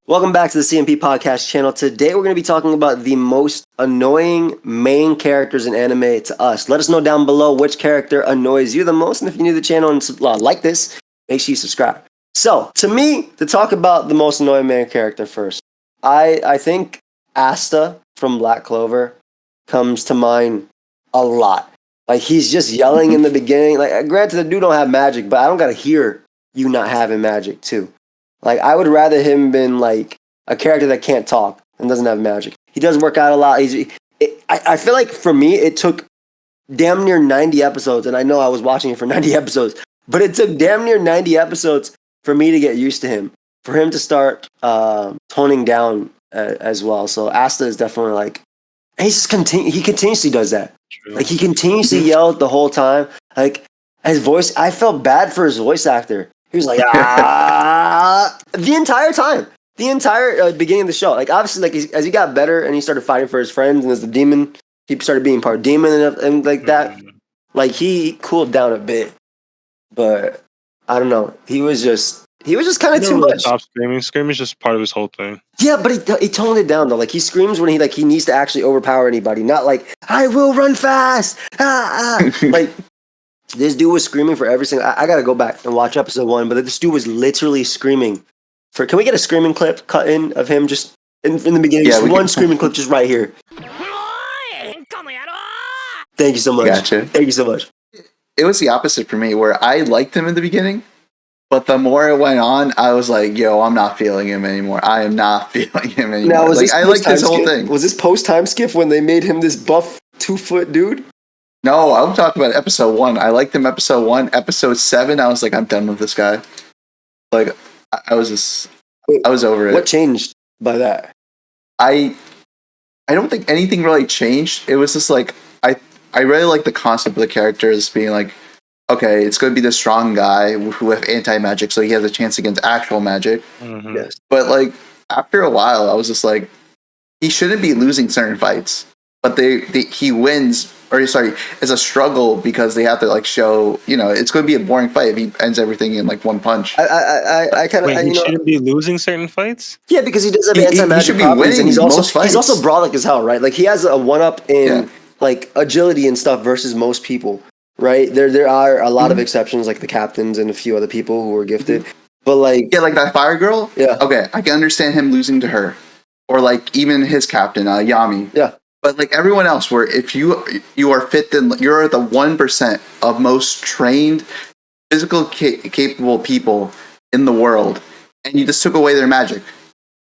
Welcome back to the CMP Podcast channel. Today we're going to be talking about the most annoying main characters in anime to us. Let us know down below which character annoys you the most, and if you're new to the channel and like this, make sure you subscribe. So, to me, to talk about the most annoying main character first, I think Asta from Black Clover comes to mind a lot. Like, he's just yelling in the beginning. Like, granted, the dude don't have magic, but I don't got to hear you not having magic, too. Like, I would rather him been, like, a character that can't talk and doesn't have magic. He does work out a lot. I feel like, for me, it took damn near 90 episodes, and I know I was watching it for 90 episodes, but it took damn near 90 episodes for me to get used to him, for him to start toning down as well. So Asta is definitely, like, he continuously does that. True. Like, he continuously yelled the whole time. Like, his voice, I felt bad for his voice actor. He was like, the entire time. The entire beginning of the show. Like, obviously, like, as he got better and he started fighting for his friends, and as the demon, he started being part demon and like that. Like, he cooled down a bit. But, I don't know. He was just kind of too much. Stop screaming. Screaming is just part of his whole thing. Yeah, but he toned it down, though. Like, he screams when he needs to actually overpower anybody. Not like, I will run fast! Like... This dude was screaming for every single... I gotta go back and watch episode 1, but this dude was literally screaming for... Can we get a screaming clip cut in of him just in the beginning? Yeah, just one screaming clip just right here. Thank you so much. Gotcha. Thank you so much. It was the opposite for me, where I liked him in the beginning, but the more it went on, I was like, yo, I'm not feeling him anymore. I am not feeling him anymore. Now, was like, I liked his whole thing. Was this post-time skip when they made him this buff 2-foot dude? No, I'm talking about episode 1. I liked him episode 1. Episode 7, I was like, I'm done with this guy. Like, I was over it. What changed by that? I don't think anything really changed. It was just like, I really like the concept of the characters being like, okay, it's going to be the strong guy who have anti-magic, so he has a chance against actual magic. Mm-hmm. Yes. But, like, after a while, I was just like, he shouldn't be losing certain fights. But he wins... Or sorry, it's a struggle because they have to like show, it's going to be a boring fight if he ends everything in like one punch. I kind of. He shouldn't be losing certain fights. Yeah, because he does have anti-magic. He should be winning, and he's also brolic as hell, right? Like, he has a 1-up in like agility and stuff versus most people, right? There are a lot of exceptions, like the captains and a few other people who are gifted, but like like that fire girl. Yeah. Okay, I can understand him losing to her, or like even his captain, Yami. Yeah. But like everyone else, where if you are fit, then you're the 1% of most trained, physical capable people in the world, and you just took away their magic.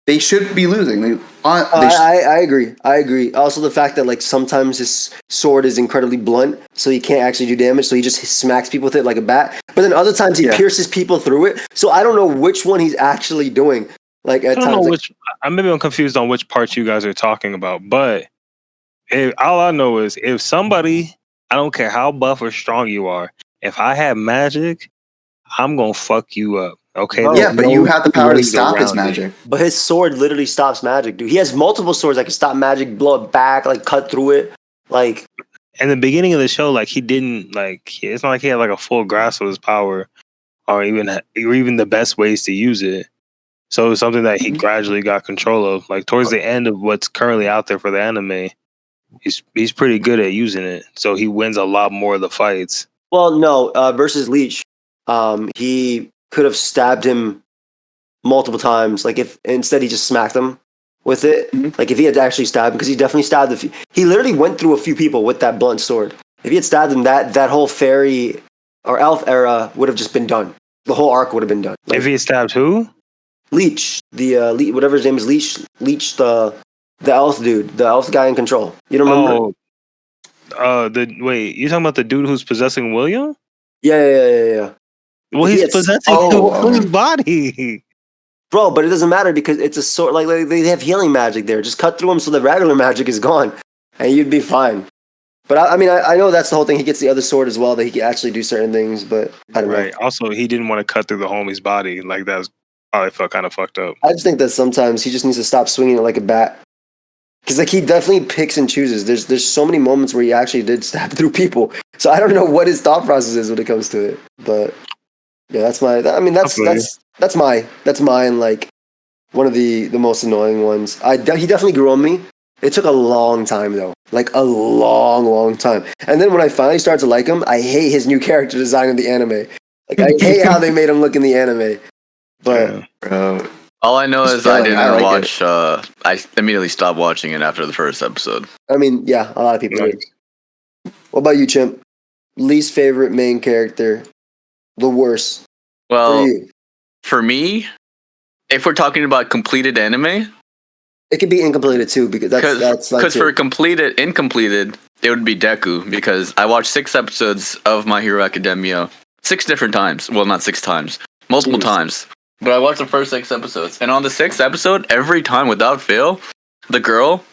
They should be losing. I agree. Also, the fact that like sometimes his sword is incredibly blunt, so he can't actually do damage, so he just smacks people with it like a bat. But then other times he pierces people through it. So I don't know which one he's actually doing. Like at times, I'm confused on which parts you guys are talking about, but. All I know is if somebody, I don't care how buff or strong you are, if I have magic, I'm going to fuck you up. Okay? Yeah, but you have the power to stop his magic. But his sword literally stops magic, dude. He has multiple swords that can stop magic, blow it back, like cut through it. Like, in the beginning of the show, like he didn't, like, it's not like he had like a full grasp of his power or even the best ways to use it. So it was something that he gradually got control of. Like towards the end of what's currently out there for the anime, he's pretty good at using it, so he wins a lot more of the fights. Well, no, versus Leech, he could have stabbed him multiple times. Like if instead he just smacked him with it. Mm-hmm. Like if he had actually stabbed him, because he definitely stabbed he literally went through a few people with that blunt sword. If he had stabbed him, that whole fairy or elf era would have just been done. The whole arc would have been done. Like, if he had stabbed who? Leech, the whatever his name is, Leech the elf dude, the elf guy in control. You don't remember? Wait, you talking about the dude who's possessing William? Yeah. Well, he's possessing William's body. Bro, but it doesn't matter because it's a sword. Like they have healing magic there. Just cut through him so the regular magic is gone, and you'd be fine. But I know that's the whole thing. He gets the other sword as well, that he can actually do certain things. But I don't know. Right. Also, he didn't want to cut through the homie's body. Like that was probably felt kind of fucked up. I just think that sometimes he just needs to stop swinging it like a bat. Because like he definitely picks and chooses. There's so many moments where he actually did stab through people. So I don't know what his thought process is when it comes to it. But Yeah, that's my. I mean, that's mine. Like one of the most annoying ones. He definitely grew on me. It took a long time though, like a long time. And then when I finally started to like him, I hate his new character design in the anime. Like I hate how they made him look in the anime. But Yeah. Bro, All I know is Yeah, I like, didn't I like watch. I immediately stopped watching it after the first episode. I mean, yeah, a lot of people Nice. did. What about you, Chimp? Least favorite main character, the worst for Well, you. for me, if we're talking about completed anime, It could be incompleted too because that's like because for incompleted, it would be Deku because I watched 6 episodes of My Hero Academia 6 different times. Well, not 6 times, multiple Jeez. times. But I watched the first 6 episodes, and on the 6th episode, every time without fail, the girl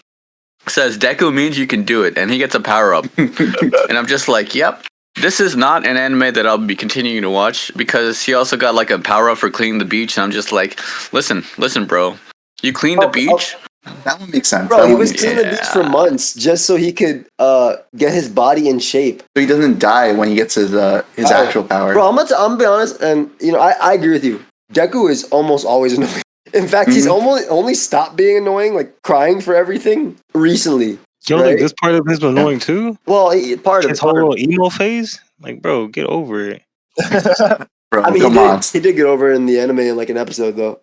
says Deku means you can do it, and he gets a power up, and I'm just like, yep. This is not an anime that I'll be continuing to watch because he also got like a power up for cleaning the beach, and I'm just like, listen, bro, you clean the beach. that one makes sense. Bro, That he one was makes cleaning sense. the beach for months just so he could get his body in shape. So he doesn't die when he gets his actual power. Bro, I'm gonna be honest, and I agree with you. Deku is almost always annoying. In fact, he's only stopped being annoying, like crying for everything recently. Yo, right? like this part of his annoying too. Well, part of His it. whole little emo phase. Like, bro, get over it. Bro, I mean, come on. he did get over it in the anime in like an episode though.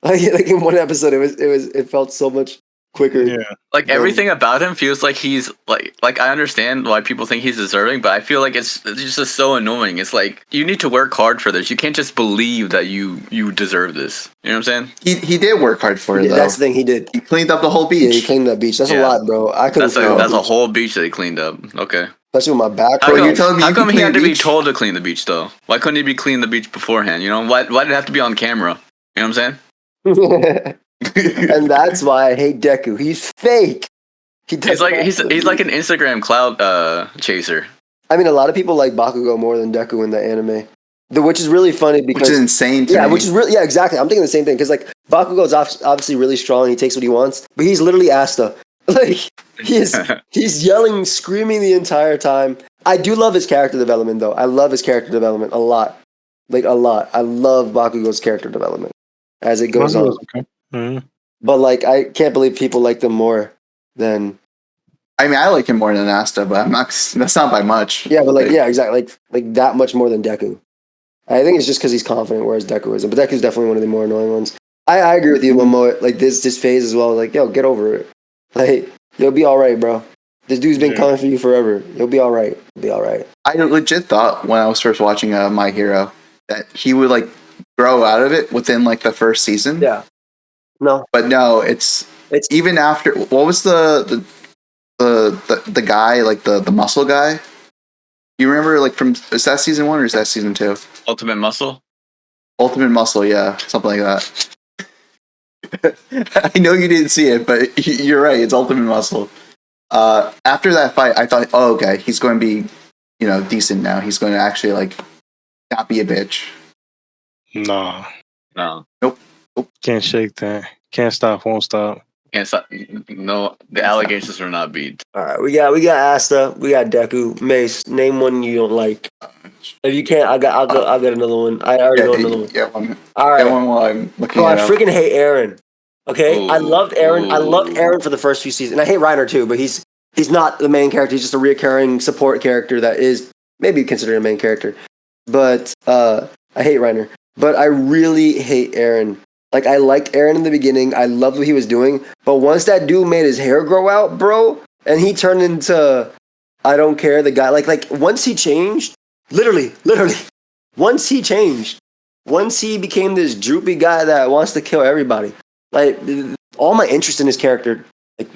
Like in one episode, it felt so much quicker. Yeah. Like everything about him feels like he's like I understand why people think he's deserving, but I feel like it's just so annoying. It's like you need to work hard for this. You can't just believe that you deserve this. You know what I'm saying? He did work hard for it, though. That's the thing he did. He cleaned up the whole Yeah, he beach. cleaned that beach. That's a Yeah. lot, bro. I couldn't. That's a whole beach that he cleaned up. Okay. Especially with my back. How Bro, come, you're telling me how you come can he clean had the to be beach? told to clean the beach though? Why couldn't he be cleaning the beach beforehand? You know why? Why did it have to be on camera? You know what I'm saying? And that's why I hate Deku. He's fake. He's like an Instagram cloud chaser. I mean, a lot of people like Bakugo more than Deku in the anime, which is really funny because Which is insane to me. which is really exactly. I'm thinking the same thing because like Bakugo's obviously really strong. He takes what he wants, but he's literally Asta. Like he's yelling, screaming the entire time. I do love his character development though. I love his character development a lot, like a lot. I love Bakugo's character development as it goes on. Okay. Mm-hmm. But like, I can't believe people like them more than. I mean, I like him more than Asta, but I'm not. That's not by much. Yeah, but like, yeah, exactly. Like that much more than Deku. I think it's just because he's confident, whereas Deku isn't. But Deku's definitely one of the more annoying ones. I agree with you, Momo. Like this phase as well. Like, yo, get over it. Like, you'll be all right, bro. This dude's been coming for you forever. You'll be all right. You'll be all right. I legit thought when I was first watching My Hero that he would like grow out of it within like the first season. Yeah. No. But no, it's even after. What was the guy, like the muscle guy? You remember, like, from, is that season 1 or is that season 2? Ultimate Muscle. Ultimate Muscle, yeah, something like that. I know you didn't see it, but you're right. It's Ultimate Muscle. After that fight, I thought, oh, okay, he's going to be, decent now. He's going to actually like not be a bitch. No. Nope. Can't shake that. Can't stop, won't stop. Can't stop. No, the allegations are not beat. All right, we got Asta, we got Deku, Mace. Name one you don't like. If you can't, I'll get another one. I already know another one. Yeah, one. All right. Get one while I'm looking. Bro, I it up. freaking hate Aaron. Okay, Ooh, I loved Aaron. I loved ooh. Aaron for the first few seasons, and I hate Reiner too. But he's not the main character. He's just a reoccurring support character that is maybe considered a main character. But I hate Reiner. But I really hate Aaron. Like, I liked Aaron in the beginning. I loved what he was doing. But once that dude made his hair grow out, bro, and he turned into I don't care the guy. Like once he changed, literally, once he changed, once he became this droopy guy that wants to kill everybody, like all my interest in his character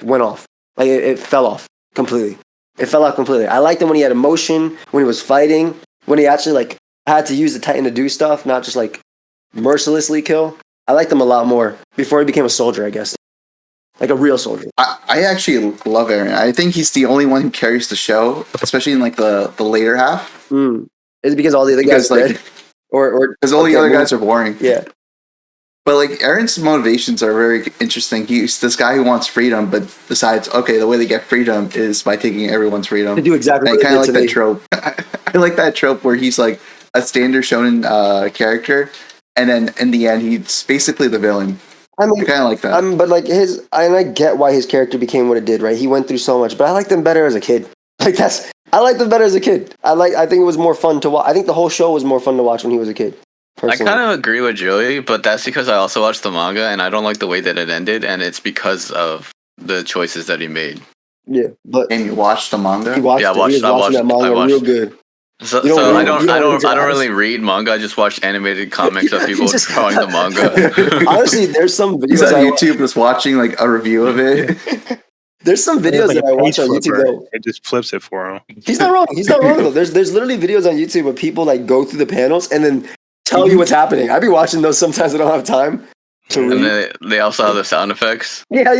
went off. Like it fell off completely. It fell out completely. I liked him when he had emotion, when he was fighting, when he actually like had to use the Titan to do stuff, not just like mercilessly kill. I liked him a lot more before he became a soldier, I guess. Like a real soldier. I actually love Aaron. I think he's the only one who carries the show, especially in like the later half. Is it because all the other guys Because, are dead? Or because all the other guys are boring. Yeah. But like Aaron's motivations are very interesting. He's this guy who wants freedom, but decides, okay, the way they get freedom is by taking everyone's freedom. To do exactly And what I kind of they like did to that trope. I like that trope where he's like a standard shonen character, and then in the end, he's basically the villain. I mean, kind of like that. but like and I get why his character became what it did, right? He went through so much, but I liked him better as a kid. Like I liked him better as a kid. I think it was more fun to watch. I think the whole show was more fun to watch when he was a kid. Personally. I kind of agree with Joey, but that's because I also watched the manga and I don't like the way that it ended, and it's because of the choices that he made. Yeah, but and you watched the manga? he watched Yeah, it. He was watching that manga real good. So, You don't so read- I you don't don't read really read manga. I just watch animated comics of people just- drawing the manga. Honestly, there's some He's videos on I YouTube just watching like a review of it. There's some videos that I watch on YouTube though. It just flips it for him. He's not wrong. He's not wrong though. There's literally videos on YouTube where people like go through the panels and then tell you what's happening. I be watching those sometimes. I don't have time to And read. they also have the sound effects. Yeah.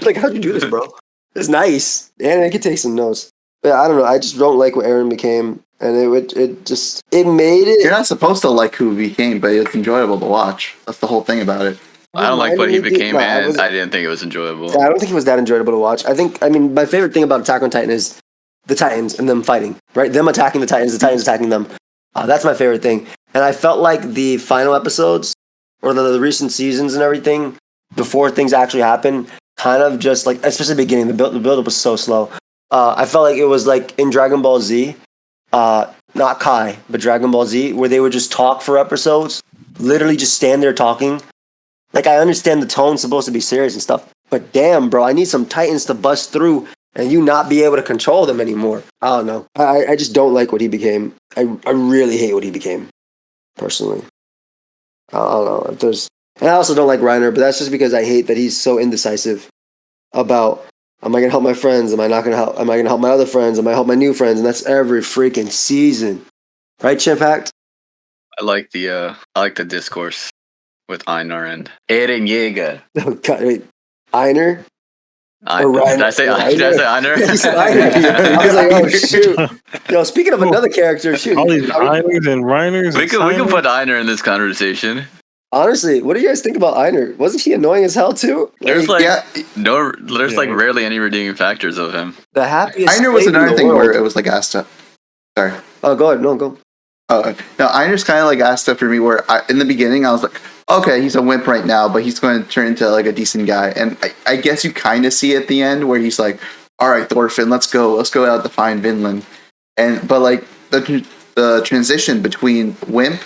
Like how'd you do this, bro? It's nice, and it could take some notes. But I don't know. I just don't like what Aaron became, and it made it. You're not supposed to like who he became, but it's enjoyable to watch. That's the whole thing about it. I don't like what he became, No, and I didn't think it was enjoyable. Yeah, I don't think it was that enjoyable to watch. I mean, my favorite thing about Attack on Titan is the Titans and them fighting, right? Them attacking the Titans attacking them. That's my favorite thing. And I felt like the final episodes, or the recent seasons and everything, before things actually happened, kind of just like, especially the beginning, the build-up was so slow. I felt like it was like in Dragon Ball Z, not Kai, but Dragon Ball Z, where they would just talk for episodes, literally just stand there talking. Like, I understand the tone's supposed to be serious and stuff, but damn, bro, I need some Titans to bust through and you not be able to control them anymore. I don't know. I just don't like what he became. I really hate what he became, personally. I don't know. And I also don't like Reiner, but that's just because I hate that he's so indecisive about, am I going to help my friends? Am I not going to help? Am I going to help my other friends? Am I help my new friends? And that's every freaking season. Right, Chimpact? I like the discourse with Einar and Eren Yeager. Oh, God, wait. Einer? Or Did I say Einar? Yeah, you said Einer. I was like, oh, shoot. Yo, speaking of another character, shoot. All these Einers and Reiners. We can put Einar in this conversation. Honestly, what do you guys think about Einer? Wasn't he annoying as hell, too? There's yeah. like rarely any redeeming factors of him. The happiest Einer was slave in another the thing world. where it was like Asta. Sorry. Oh, go ahead. No, go. No, Einer's kind of like Asta for me, where in the beginning I was like, okay, he's a wimp right now, but he's going to turn into like a decent guy. And I guess you kind of see at the end where he's like, all right, Thorfinn, let's go out to find Vinland. But like the transition between wimp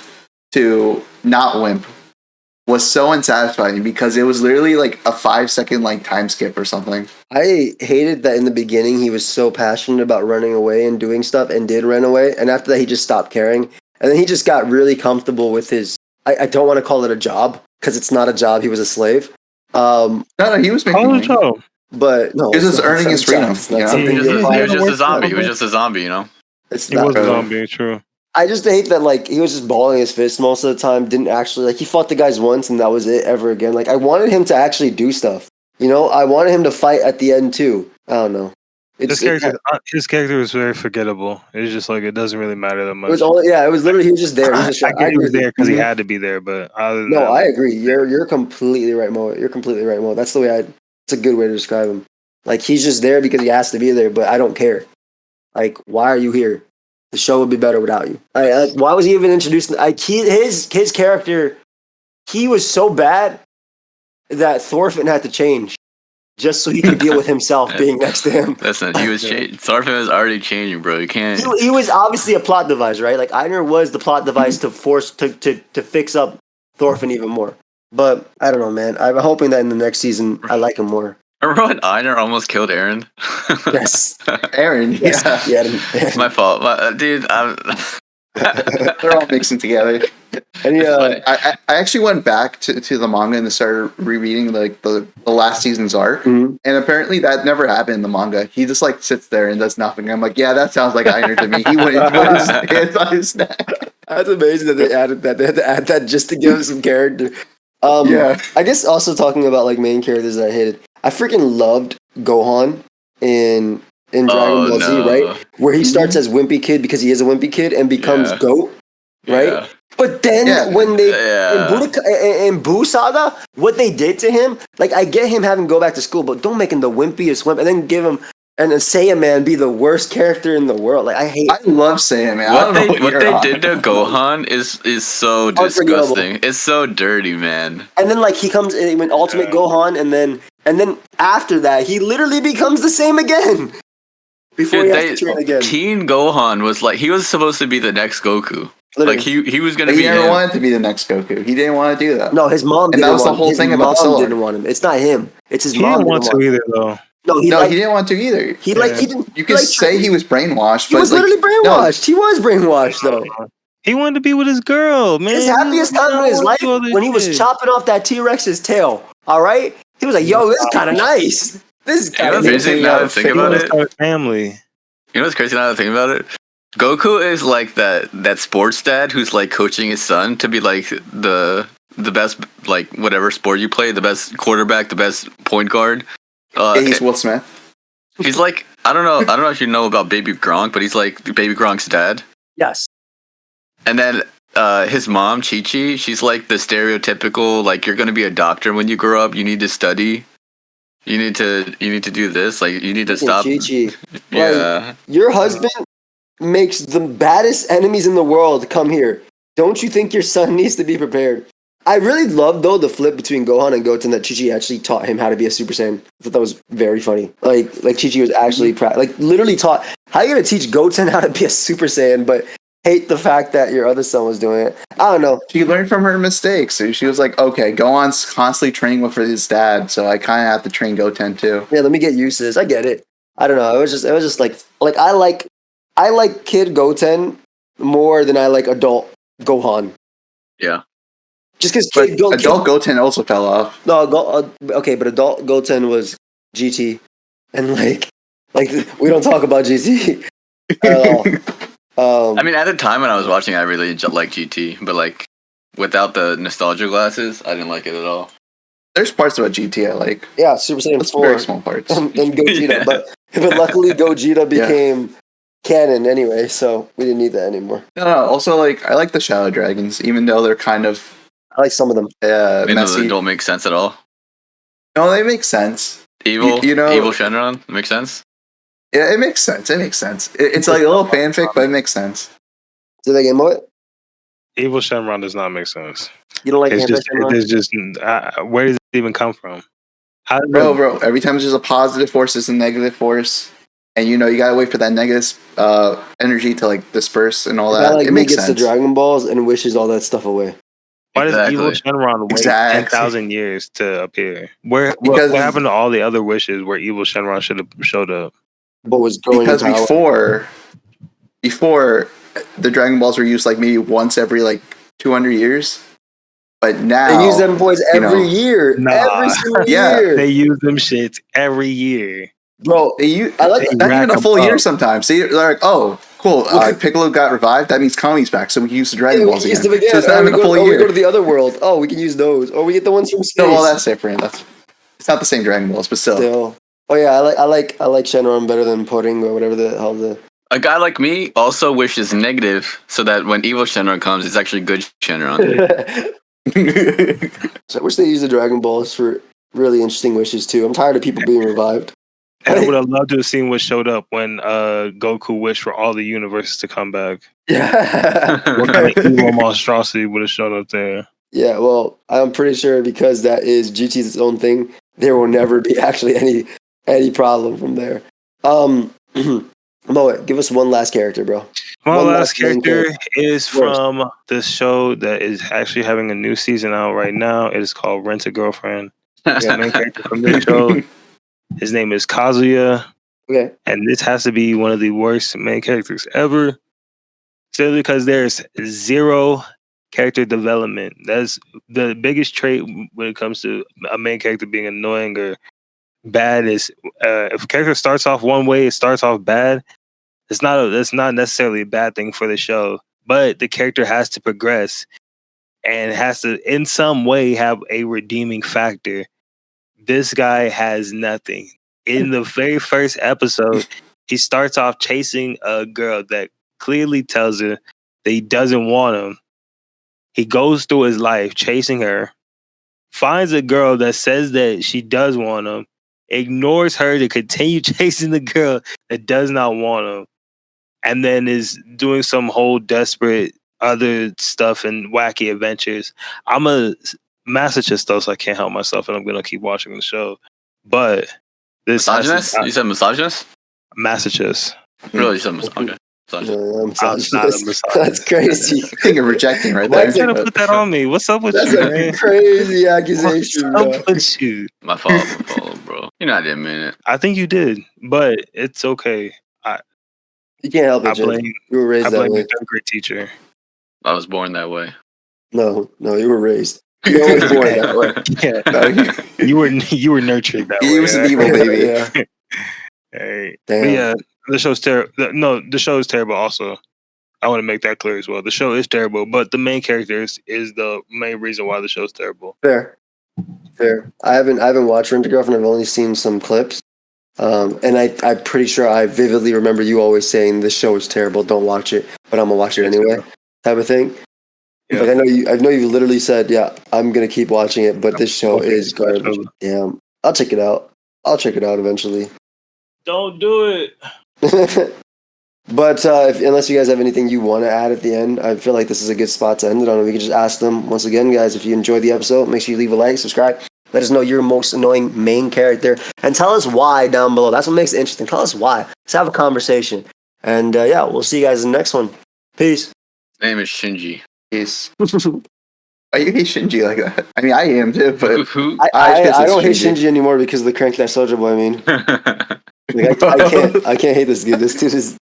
to not wimp was so unsatisfying because it was literally like a 5-second like time skip or something. I hated that in the beginning he was so passionate about running away and doing stuff and did run away. And after that, he just stopped caring. And then he just got really comfortable with his, I don't want to call it a job because it's not a job. He was a slave. No, he was making money. But no. He was just earning his freedom. It's not Yeah. something He was you're- just a zombie. He was just a zombie, you know? It's He not- was a zombie, true. I just hate that, like, he was just balling his fist most of the time, didn't actually, like, he fought the guys once and that was it ever again. Like, I wanted him to actually do stuff. You know, I wanted him to fight at the end, too. I don't know. His character was very forgettable. It's just like, it doesn't really matter that much. It was literally, he was just there. He was just, I get he was there because he Mhm. had to be there, but other than No, that, I agree. You're completely right, Mo. You're completely right, Mo. That's the way it's a good way to describe him. Like, he's just there because he has to be there, but I don't care. Like, why are you here? The show would be better without you. Why was he even introduced? His character, he was so bad that Thorfinn had to change just so he could deal with himself being next to him. Listen, he was Thorfinn was already changing, bro. You can't. He was obviously a plot device, right? Like, Einar was the plot device to force to fix up Thorfinn even more. But I don't know, man. I'm hoping that in the next season I like him more. Remember when Einar almost killed Eren? Yes. Aaron, Yes. yeah. Yeah. My fault, dude. They're all mixing together. And I actually went back to the manga and started rereading like the last season's arc, Mhm. and apparently that never happened in the manga. He just like sits there and does nothing. I'm like, yeah, that sounds like Einar to me. He wouldn't put his hands on his neck. That's amazing that they added that. They had to add that just to give him some character. Yeah. I guess also talking about like main characters that I hated. I freaking loved Gohan in Dragon Ball Z, right? Where he starts as Wimpy Kid because he is a Wimpy Kid and becomes Yeah. Goat, right? Yeah. But then Yeah. when they Yeah. in Buu Saga, what they did to him, like I get him having to go back to school, but don't make him the wimpiest wimp, and then give him and then Saiyaman be the worst character in the world. Like I love saying, man. What they you're did to Gohan is so Unforgivable. disgusting. It's so dirty, man. And then like he comes in when Ultimate Gohan, and then after that he literally becomes the same again. Before Dude, he has to train again. Teen Gohan was like he was supposed to be the next Goku. Literally. Like he was gonna He be never him. wanted to be the next Goku. He didn't want to do that. No, his mom And didn't that was the want whole him. thing His about the mom Cell didn't Arc. want him. It's not him. It's his He mom. didn't want to either, though. No, he didn't want to either. he didn't. You could say he was brainwashed, He but was literally brainwashed. He was brainwashed though. He wanted to be with his girl, man. His happiest time in his life when he was chopping off that T-Rex's tail. All right, he was like, "Yo, this is kind of nice. This is kind of crazy now to think about it. Family. You know what's crazy now to think about it? Goku is like that sports dad who's like coaching his son to be like the best, like whatever sport you play, the best quarterback, the best point guard. he's Will Smith. He's like I don't know if you know about Baby Gronk, but he's like Baby Gronk's dad. Yes. And then his mom, Chi Chi, she's like the stereotypical like you're gonna be a doctor when you grow up. You need to study. You need to do this. Like you need to stop. Chi-Chi. Yeah. Like, your husband makes the baddest enemies in the world come here. Don't you think your son needs to be prepared? I really love though the flip between Gohan and Goten that Chi-Chi actually taught him how to be a Super Saiyan. I thought that was very funny. Like Chi-Chi was actually literally taught how you gonna teach Goten how to be a Super Saiyan, but hate the fact that your other son was doing it. I don't know. She learned from her mistakes. So she was like, okay, Gohan's constantly training with his dad, so I kind of have to train Goten too. Yeah, let me get used to this. I get it. I don't know. It was just like I like kid Goten more than I like adult Gohan. Yeah. Just because adult Goten also fell off. No, okay, but adult Goten was GT, and like we don't talk about GT at all. I mean, at the time when I was watching, I really liked GT, but like without the nostalgia glasses, I didn't like it at all. There's parts about GT I like. Yeah, Super Saiyan It's 4 very small parts. and Gogeta, Yeah. but luckily Gogeta became canon anyway, so we didn't need that anymore. No, also like I like the Shadow Dragons, even though they're kind of I like some of them. messy. They don't make sense at all. No, they make sense. Evil, You know- evil Shenron makes sense. Yeah, it makes sense. It's like a little fanfic, but it makes sense. Did they Game Boy? Evil Shenron does not make sense. You don't like It's Game Boy? just, it's just where does it even come from? How does Bro, every time there's a positive force, there's a negative force. And you gotta wait for that negative energy to like disperse and all that. Like It me makes gets the sense. Dragon Balls and wishes all that stuff away. Why does Exactly. Evil Shenron wait Exactly. 10,000 years to appear? What Because- happened to all the other wishes where Evil Shenron should have showed up? But was growing Because in power. before the Dragon Balls were used like maybe once every like 200 years. But now They use them boys every year. Nah. Every single Yeah, year. They use them shits every year. Bro, they use I like not rack even a them full year up. sometimes. They're like, oh, cool. Okay. Piccolo got revived. That means Kami's back, so we can use the Dragon yeah, we Balls can again. use them again. So it's not even a full we year. go to the other world. Oh, we can use those. Or we get the ones from space. No, well, that's different. It's not the same Dragon Balls, but still. Still. Oh yeah, I like Shenron better than Pudding or whatever the hell the. A guy like me also wishes negative, so that when evil Shenron comes, it's actually good Shenron. So I wish they used the Dragon Balls for really interesting wishes too. I'm tired of people being revived. And I would have loved to have seen what showed up when Goku wished for all the universes to come back. Yeah. What kind of evil monstrosity would have shown up there? Yeah, well, I'm pretty sure because that is GT's own thing, there will never be actually any problem from there. Moe, give us one last character, bro. My One last last main character character. is from the show that is actually having a new season out right now. It is called Rent a Girlfriend. The main character from this show, his name is Kazuya, Okay. and this has to be one of the worst main characters ever. Simply because there's zero character development. That's the biggest trait when it comes to a main character being annoying or bad. Is if a character starts off one way, it starts off bad. That's not necessarily a bad thing for the show, but the character has to progress and has to, in some way, have a redeeming factor. This guy has nothing. In the very first episode, he starts off chasing a girl that clearly tells her that he doesn't want him. He goes through his life chasing her, finds a girl that says that she does want him, ignores her to continue chasing the girl that does not want him, and then is doing some whole desperate other stuff and wacky adventures. I'm a masochist though, so I can't help myself, and I'm gonna keep watching the show. But this Misogynist? You said misogynist? masochist. Really? You said okay. Misogynist. I'm not a misogynist. That's crazy. I think you're rejecting right Why there. You're gonna put that on me. What's up with That's you, a man? crazy accusation, What's bro. up with you? My fault, bro. You know I didn't mean it. I think you did, but it's okay. You can't help I it, Jim. blame You were I raised that blame way. the third grade teacher. I was born that way. No, you were raised. You were born that way. Yeah, No, you were nurtured that he way. was an right? evil baby. Yeah. Hey. Damn. But yeah, the show's terrible. No, the show is terrible. Also, I want to make that clear as well. The show is terrible, but the main characters is the main reason why the show's terrible. Fair. I haven't watched Rent a Girlfriend. I've only seen some clips. And I'm pretty sure I vividly remember you always saying this show is terrible. Don't watch it, but I'm gonna watch it anyway, type of thing. Yeah. Like I know you literally said, yeah, I'm gonna keep watching it, but this show is garbage. Damn, I'll check it out. I'll check it out eventually. Don't do it. But unless you guys have anything you want to add at the end, I feel like this is a good spot to end it on. We can just ask them once again, guys. If you enjoyed the episode, make sure you leave a like, subscribe. Let us know your most annoying main character, and tell us why down below. That's what makes it interesting. Tell us why. Let's have a conversation. And yeah, we'll see you guys in the next one. Peace. His name is Shinji. He's. Why you hate Shinji like that? I mean, I am too, but Who? I don't hate Shinji anymore because of the Crank That Soulja Boy. I mean, like, I can't hate this dude. This dude is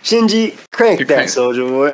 Shinji Crank That Soulja Boy.